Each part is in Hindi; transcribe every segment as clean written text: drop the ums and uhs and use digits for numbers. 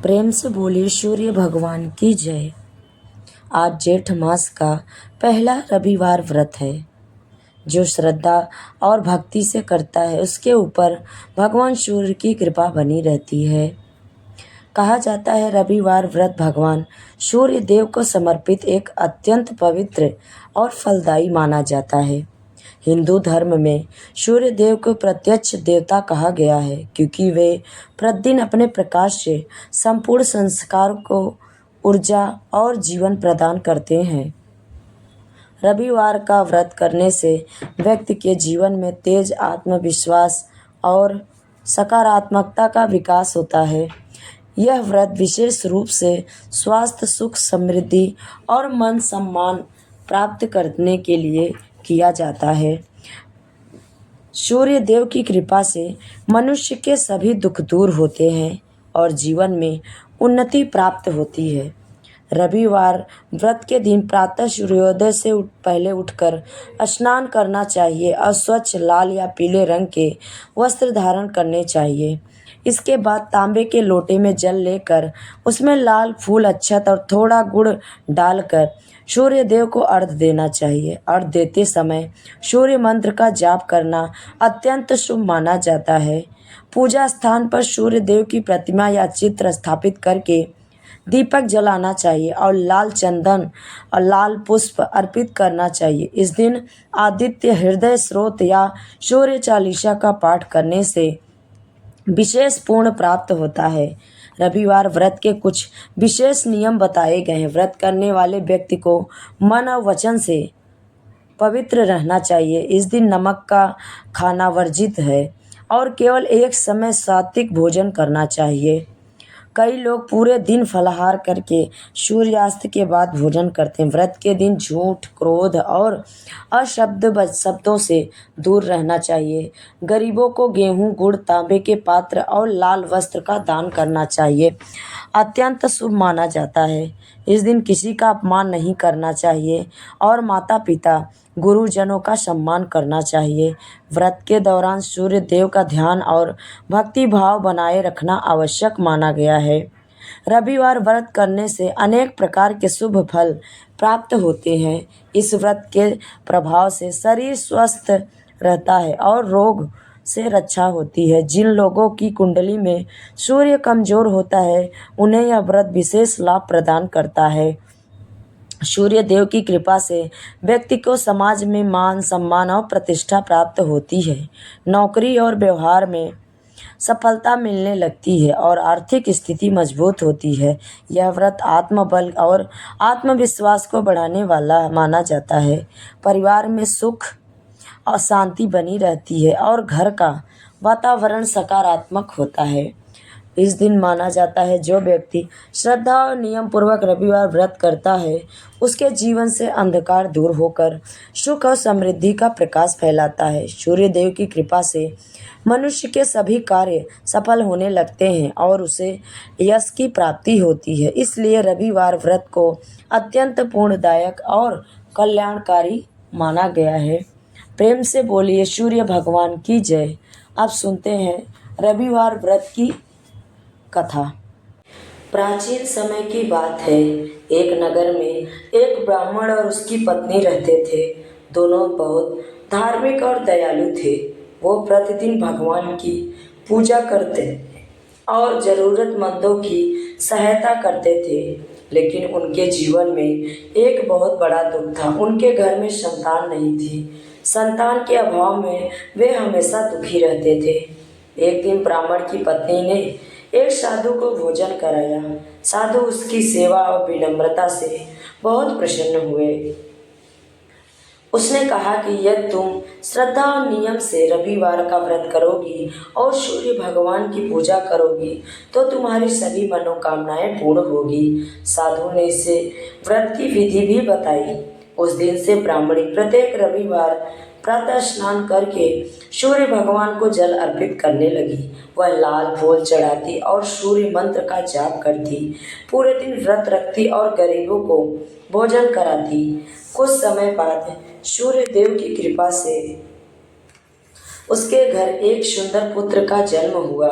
प्रेम से बोलिए सूर्य भगवान की जय। आज जेठ मास का पहला रविवार व्रत है। जो श्रद्धा और भक्ति से करता है उसके ऊपर भगवान सूर्य की कृपा बनी रहती है। कहा जाता है रविवार व्रत भगवान सूर्य देव को समर्पित एक अत्यंत पवित्र और फलदायी माना जाता है। हिंदू धर्म में सूर्य देव को प्रत्यक्ष देवता कहा गया है क्योंकि वे प्रतिदिन अपने प्रकाश से संपूर्ण संस्कार को ऊर्जा और जीवन प्रदान करते हैं। रविवार का व्रत करने से व्यक्ति के जीवन में तेज आत्मविश्वास और सकारात्मकता का विकास होता है। यह व्रत विशेष रूप से स्वास्थ्य, सुख, समृद्धि और मन सम्मान प्राप्त करने के लिए किया जाता है। सूर्य देव की कृपा से मनुष्य के सभी दुख दूर होते हैं और जीवन में उन्नति प्राप्त होती है। रविवार व्रत के दिन प्रातः सूर्योदय से पहले उठकर स्नान करना चाहिए और स्वच्छ लाल या पीले रंग के वस्त्र धारण करने चाहिए। इसके बाद तांबे के लोटे में जल लेकर उसमें लाल फूल, अक्षत और थोड़ा गुड़ डालकर सूर्य देव को अर्घ्य देना चाहिए। अर्घ्य देते समय सूर्य मंत्र का जाप करना अत्यंत शुभ माना जाता है। पूजा स्थान पर सूर्य देव की प्रतिमा या चित्र स्थापित करके दीपक जलाना चाहिए और लाल चंदन और लाल पुष्प अर्पित करना चाहिए। इस दिन आदित्य हृदय स्रोत या सूर्य चालीसा का पाठ करने से विशेष पुण्य प्राप्त होता है। रविवार व्रत के कुछ विशेष नियम बताए गए हैं। व्रत करने वाले व्यक्ति को मन और वचन से पवित्र रहना चाहिए। इस दिन नमक का खाना वर्जित है और केवल एक समय सात्विक भोजन करना चाहिए। कई लोग पूरे दिन फलाहार करके सूर्यास्त के बाद भोजन करते हैं। व्रत के दिन झूठ, क्रोध और अशब्द शब्दों से दूर रहना चाहिए। गरीबों को गेहूं, गुड़, तांबे के पात्र और लाल वस्त्र का दान करना चाहिए। अत्यंत शुभ माना जाता है। इस दिन किसी का अपमान नहीं करना चाहिए और माता पिता, गुरुजनों का सम्मान करना चाहिए। व्रत के दौरान सूर्य देव का ध्यान और भक्ति भाव बनाए रखना आवश्यक माना गया है। रविवार व्रत करने से अनेक प्रकार के शुभ फल प्राप्त होते हैं। इस व्रत के प्रभाव से शरीर स्वस्थ रहता है और रोग से रक्षा होती है। जिन लोगों की कुंडली में सूर्य कमजोर होता है उन्हें यह व्रत विशेष लाभ प्रदान करता है। सूर्य देव की कृपा से व्यक्ति को समाज में मान, सम्मान और प्रतिष्ठा प्राप्त होती है। नौकरी और व्यवहार में सफलता मिलने लगती है और आर्थिक स्थिति मजबूत होती है। यह व्रत आत्मबल और आत्मविश्वास को बढ़ाने वाला माना जाता है। परिवार में सुख और शांति बनी रहती है और घर का वातावरण सकारात्मक होता है। इस दिन माना जाता है जो व्यक्ति श्रद्धा और नियम पूर्वक रविवार व्रत करता है उसके जीवन से अंधकार दूर होकर सुख और समृद्धि का प्रकाश फैलाता है। सूर्य देव की कृपा से मनुष्य के सभी कार्य सफल होने लगते हैं और उसे यश की प्राप्ति होती है। इसलिए रविवार व्रत को अत्यंत पुण्यदायक और कल्याणकारी माना गया है। प्रेम से बोलिए सूर्य भगवान की जय। अब सुनते हैं रविवार व्रत की कथा। प्राचीन समय की बात है। एक नगर में एक ब्राह्मण और उसकी पत्नी रहते थे। दोनों बहुत धार्मिक और दयालु थे। वो प्रतिदिन भगवान की पूजा करते और जरूरतमंदों की सहायता करते थे। लेकिन उनके जीवन में एक बहुत बड़ा दुख था। उनके घर में संतान नहीं थी। संतान के अभाव में वे हमेशा दुखी रहते थे। एक दिन ब्राह्मण की पत्नी ने एक साधु को भोजन कराया। साधु उसकी सेवा और विनम्रता से बहुत प्रसन्न हुए। उसने कहा कि यदि तुम श्रद्धा और नियम से रविवार का व्रत करोगी और सूर्य भगवान की पूजा करोगी तो तुम्हारी सभी मनोकामनाएं पूर्ण होगी। साधु ने इसे व्रत की विधि भी बताई। उस दिन से ब्राह्मणी प्रत्येक रविवार प्रातः स्नान करके सूर्य भगवान को जल अर्पित करने लगी। वह लाल फूल चढ़ाती और सूर्य मंत्र का जाप करती। पूरे दिन व्रत रखती और गरीबों को भोजन कराती। कुछ समय बाद सूर्य देव की कृपा से उसके घर एक सुंदर पुत्र का जन्म हुआ।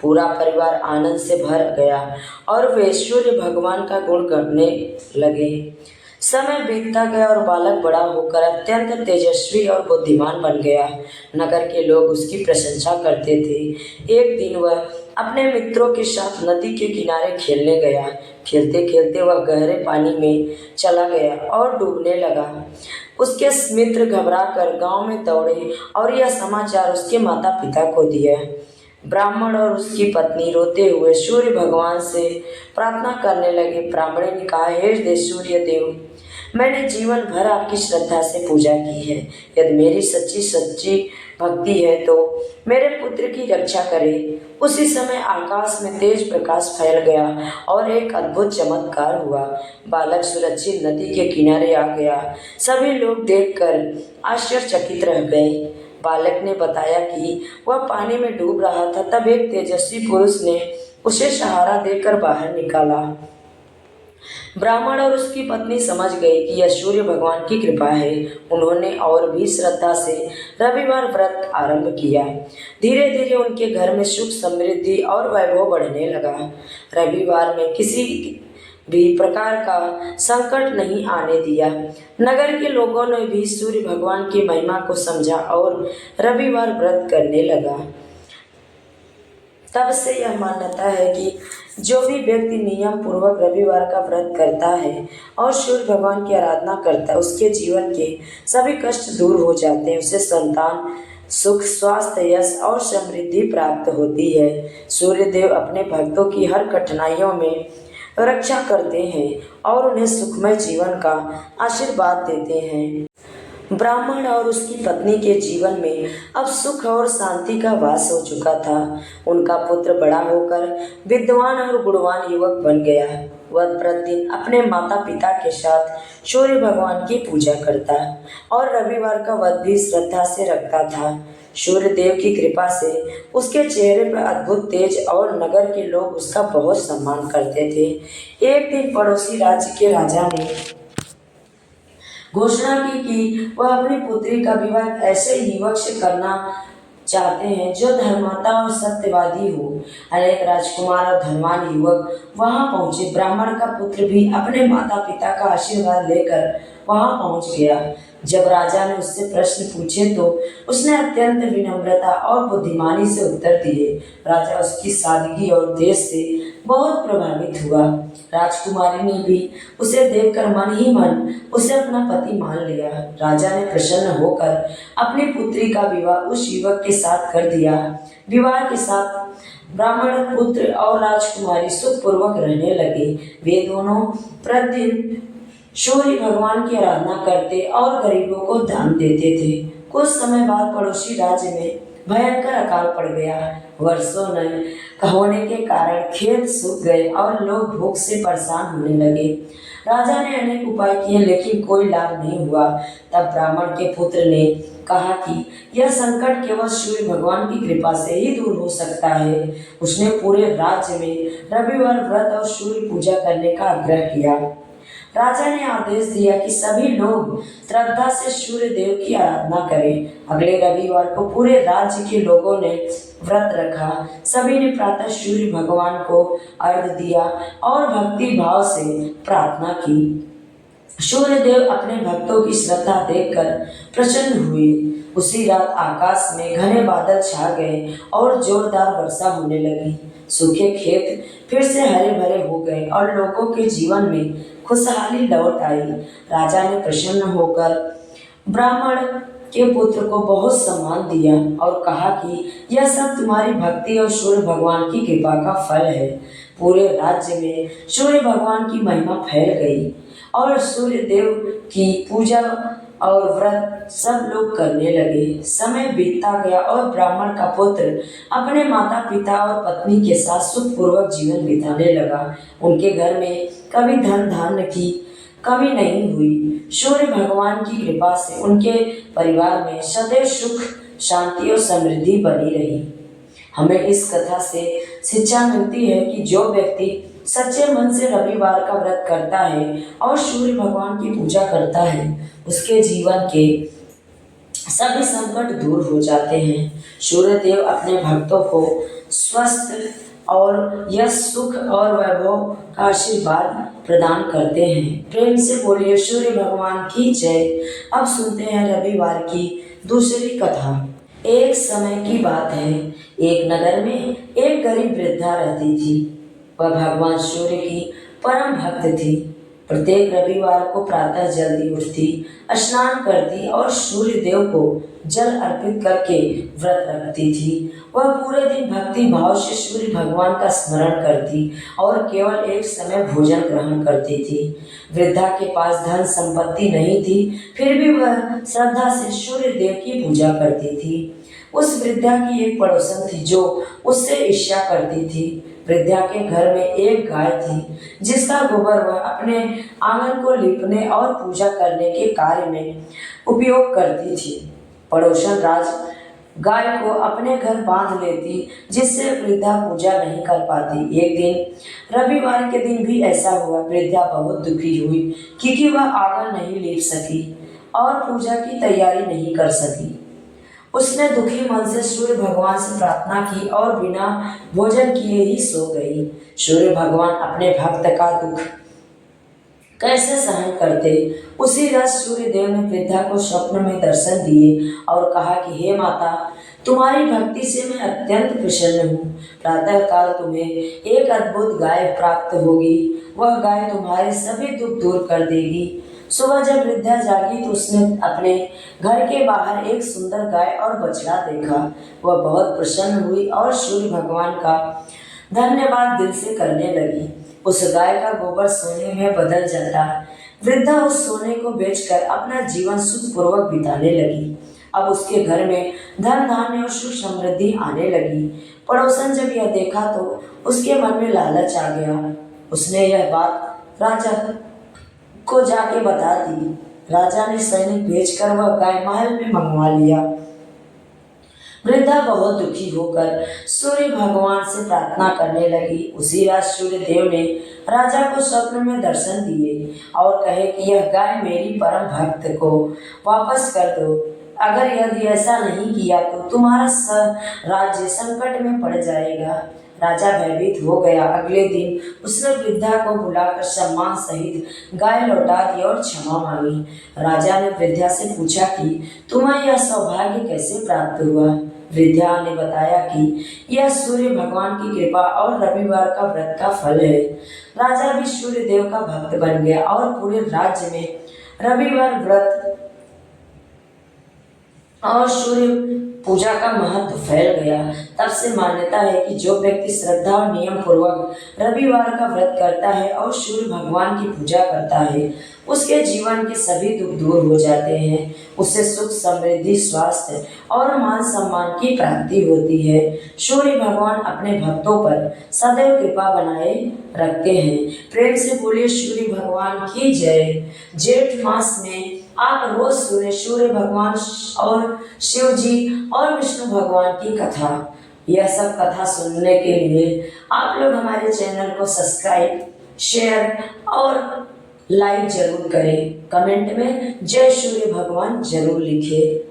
पूरा परिवार आनंद से भर गया और वे सूर्य भगवान का गुण करने लगे। समय बीतता गया और बालक बड़ा होकर अत्यंत तेजस्वी और बुद्धिमान बन गया। नगर के लोग उसकी प्रशंसा करते थे। एक दिन वह अपने मित्रों के साथ नदी के किनारे खेलने गया। खेलते खेलते वह गहरे पानी में चला गया और डूबने लगा। उसके मित्र घबरा कर गांव में दौड़े और यह समाचार उसके माता पिता को दिया। ब्राह्मण और उसकी पत्नी रोते हुए सूर्य भगवान से प्रार्थना करने लगे। ब्राह्मण ने कहा, हे सूर्य देव, मैंने जीवन भर आपकी श्रद्धा से पूजा की है। यदि मेरी सच्ची सच्ची भक्ति है तो मेरे पुत्र की रक्षा करें। उसी समय आकाश में तेज प्रकाश फैल गया और एक अद्भुत चमत्कार हुआ। बालक सुरक्षित नदी के किनारे आ गया। सभी लोग देखकर आश्चर्यचकित रह गए। बालक ने बताया कि वह पानी में डूब रहा था। तब एक तेजस्वी पुरुष ने उसे सहारा देकर बाहर निकाला। ब्राह्मण और उसकी पत्नी समझ गए कि यह सूर्य भगवान की कृपा है। उन्होंने और भी श्रद्धा से रविवार व्रत आरंभ किया। धीरे धीरे उनके घर में सुख समृद्धि और वैभव बढ़ने लगा। रविवार में किसी भी प्रकार का संकट नहीं आने दिया। नगर के लोगों ने भी सूर्य भगवान की महिमा को समझा और रविवार व्रत करने लगा। तब से यह मान्यता है कि जो भी व्यक्ति नियम पूर्वक रविवार का व्रत करता है और सूर्य भगवान की आराधना करता है, उसके जीवन के सभी कष्ट दूर हो जाते हैं। उसे संतान, सुख, स्वास्थ्य, यश और समृद्धि प्राप्त होती है। सूर्य देव अपने भक्तों की हर कठिनाइयों में रक्षा करते हैं और उन्हें सुखमय जीवन का आशीर्वाद देते हैं। ब्राह्मण और उसकी पत्नी के जीवन में अब सुख और शांति का वास हो चुका था। उनका पुत्र बड़ा होकर विद्वान और गुणवान युवक बन गया। वह प्रतिदिन अपने माता पिता के साथ सूर्य भगवान की पूजा करता और रविवार का व्रत भी श्रद्धा से रखता था। सूर्य देव की कृपा से उसके चेहरे पर अद्भुत तेज और नगर के लोग उसका बहुत सम्मान करते थे। एक दिन पड़ोसी राज्य के राजा ने घोषणा की कि वह अपनी पुत्री का विवाह ऐसे युवक से करना चाहते हैं जो धर्मात्मा और सत्यवादी हो। अनेक राजकुमार और धनवान युवक वहां पहुंचे। ब्राह्मण का पुत्र भी अपने माता पिता का आशीर्वाद लेकर वहां पहुंच गया। जब राजा ने उससे प्रश्न पूछे तो उसने अत्यंत विनम्रता और बुद्धिमानी से उत्तर दिए। राजा उसकी सादगी और तेज से बहुत प्रभावित हुआ। राजकुमारी ने भी उसे देखकर मन ही मन उसे अपना पति मान लिया। राजा ने प्रसन्न होकर अपनी पुत्री का विवाह उस युवक के साथ कर दिया। विवाह के साथ ब्राह्मण पुत्र और राजकुमारी सुखपूर्वक रहने लगे। वे दोनों प्रतिदिन सूर्य भगवान की आराधना करते और गरीबों को दान देते थे। कुछ समय बाद पड़ोसी राज्य में भयंकर अकाल पड़ गया। वर्षों न होने के कारण खेत सूख गए और लोग भूख से परेशान होने लगे। राजा ने अनेक उपाय किए लेकिन कोई लाभ नहीं हुआ। तब ब्राह्मण के पुत्र ने कहा कि यह संकट केवल सूर्य भगवान की कृपा से ही दूर हो सकता है। उसने पूरे राज्य में रविवार व्रत और सूर्य पूजा करने का आग्रह किया। राजा ने आदेश दिया कि सभी लोग श्रद्धा से सूर्य देव की आराधना करें। अगले रविवार को पूरे राज्य के लोगों ने व्रत रखा। सभी ने प्रातः सूर्य भगवान को अर्घ्य दिया और भक्ति भाव से प्रार्थना की। सूर्य देव अपने भक्तों की श्रद्धा देखकर प्रसन्न हुए। उसी रात आकाश में घने बादल छा गए और जोरदार वर्षा होने लगी। सूखे खेत फिर से हरे भरे हो गए और लोगों के जीवन में खुशहाली लौट आई। राजा ने प्रसन्न होकर ब्राह्मण के पुत्र को बहुत सम्मान दिया और कहा कि यह सब तुम्हारी भक्ति और सूर्य भगवान की कृपा का फल है। पूरे राज्य में सूर्य भगवान की महिमा फैल गई और सूर्य देव की पूजा और व्रत सब लोग करने लगे। समय बीतता गया और ब्राह्मण का पुत्र अपने माता पिता और पत्नी के साथ सुखपूर्वक जीवन बिताने लगा। उनके घर में कभी धन धान्य की कमी नहीं हुई। सूर्य भगवान की कृपा से उनके परिवार में सदैव सुख, शांति और समृद्धि बनी रही। हमें इस कथा से शिक्षा मिलती है कि जो व्यक्ति सच्चे मन से रविवार का व्रत करता है और सूर्य भगवान की पूजा करता है, उसके जीवन के सभी संकट दूर हो जाते हैं। सूर्य देव अपने भक्तों को स्वस्थ और यश, सुख और वैभव का आशीर्वाद प्रदान करते हैं। प्रेम से बोलिए सूर्य भगवान की जय। अब सुनते हैं रविवार की दूसरी कथा। एक समय की बात है, एक नगर में एक गरीब वृद्धा रहती थी। वह भगवान सूर्य की परम भक्त थी। प्रत्येक रविवार को प्रातः जल्दी उठती, स्नान करती और सूर्य देव को जल अर्पित करके व्रत रखती थी। वह पूरे दिन भक्ति भाव से सूर्य भगवान का स्मरण करती और केवल एक समय भोजन ग्रहण करती थी। वृद्धा के पास धन संपत्ति नहीं थी, फिर भी वह श्रद्धा से सूर्य देव की पूजा करती थी। उस वृद्धा की एक पड़ोसन थी जो उससे ईर्ष्या करती थी। वृद्धा के घर में एक गाय थी जिसका गोबर वह अपने आंगन को लीपने और पूजा करने के कार्य में उपयोग करती थी। पड़ोसन राज गाय को अपने घर बांध लेती, जिससे वृद्धा पूजा नहीं कर पाती। एक दिन रविवार के दिन भी ऐसा हुआ। वृद्धा बहुत दुखी हुई क्योंकि वह आंगन नहीं लीप सकी और पूजा की तैयारी नहीं कर सकी। उसने दुखी मन से सूर्य भगवान से प्रार्थना की और बिना भोजन किए ही सो गई। सूर्य भगवान अपने भक्त का दुख कैसे सहन करते। उसी रात सूर्य देव ने वृद्धा को स्वप्न में दर्शन दिए और कहा कि हे माता, तुम्हारी भक्ति से मैं अत्यंत प्रसन्न हूँ। प्रातः काल तुम्हें एक अद्भुत गाय प्राप्त होगी। वह गाय तुम्हारे सभी दुख दूर कर देगी। सुबह जब वृद्धा जागी तो उसने अपने घर के बाहर एक सुंदर गाय और बछड़ा देखा। वह बहुत प्रसन्न हुई और सूर्य भगवान का धन्यवाद दिल से करने लगी। उस गाय का गोबर सोने में बदल जाता। वृद्धा उस सोने को बेचकर अपना जीवन सुखपूर्वक बिताने लगी। अब उसके घर में धन धान्य और सुख समृद्धि आने लगी। पड़ोसन जब यह देखा तो उसके मन में लालच आ गया। उसने यह बात राजा को जाके बता दी। राजा ने सैनिक भेजकर वह गाय महल में मंगवा लिया। वृद्धा बहुत दुखी होकर सूर्य भगवान से प्रार्थना करने लगी। उसी रात सूर्य देव ने राजा को स्वप्न में दर्शन दिए और कहे कि यह गाय मेरी परम भक्त को वापस कर दो। अगर यदि ऐसा नहीं किया तो तुम्हारा राज्य संकट में पड़ जाएगा। राजा भयभीत हो गया। अगले दिन उसने वृद्धा को बुलाकर सम्मान सहित गाय लौटा दी और क्षमा मांगी। राजा ने वृद्धा से पूछा कि तुम्हें यह सौभाग्य कैसे प्राप्त हुआ। वृद्धा ने बताया कि यह सूर्य भगवान की कृपा और रविवार का व्रत का फल है। राजा भी सूर्य देव का भक्त बन गया और पूरे राज्य में रविवार व्रत और सूर्य पूजा का महत्व फैल गया। तब से मान्यता है कि जो व्यक्ति श्रद्धा और नियम पूर्वक रविवार का व्रत करता है और सूर्य भगवान की पूजा करता है, उसके जीवन के सभी दुख दूर हो जाते हैं। उससे सुख समृद्धि स्वास्थ्य और मान सम्मान की प्राप्ति होती है। सूर्य भगवान अपने भक्तों पर सदैव कृपा बनाए रखते हैं। प्रेम से बोलिए सूर्य भगवान की जय। जेठ मास में आप रोज सुने सूर्य भगवान और शिव जी और विष्णु भगवान की कथा। यह सब कथा सुनने के लिए आप लोग हमारे चैनल को सब्सक्राइब, शेयर और लाइक जरूर करें। कमेंट में जय सूर्य भगवान जरूर लिखें।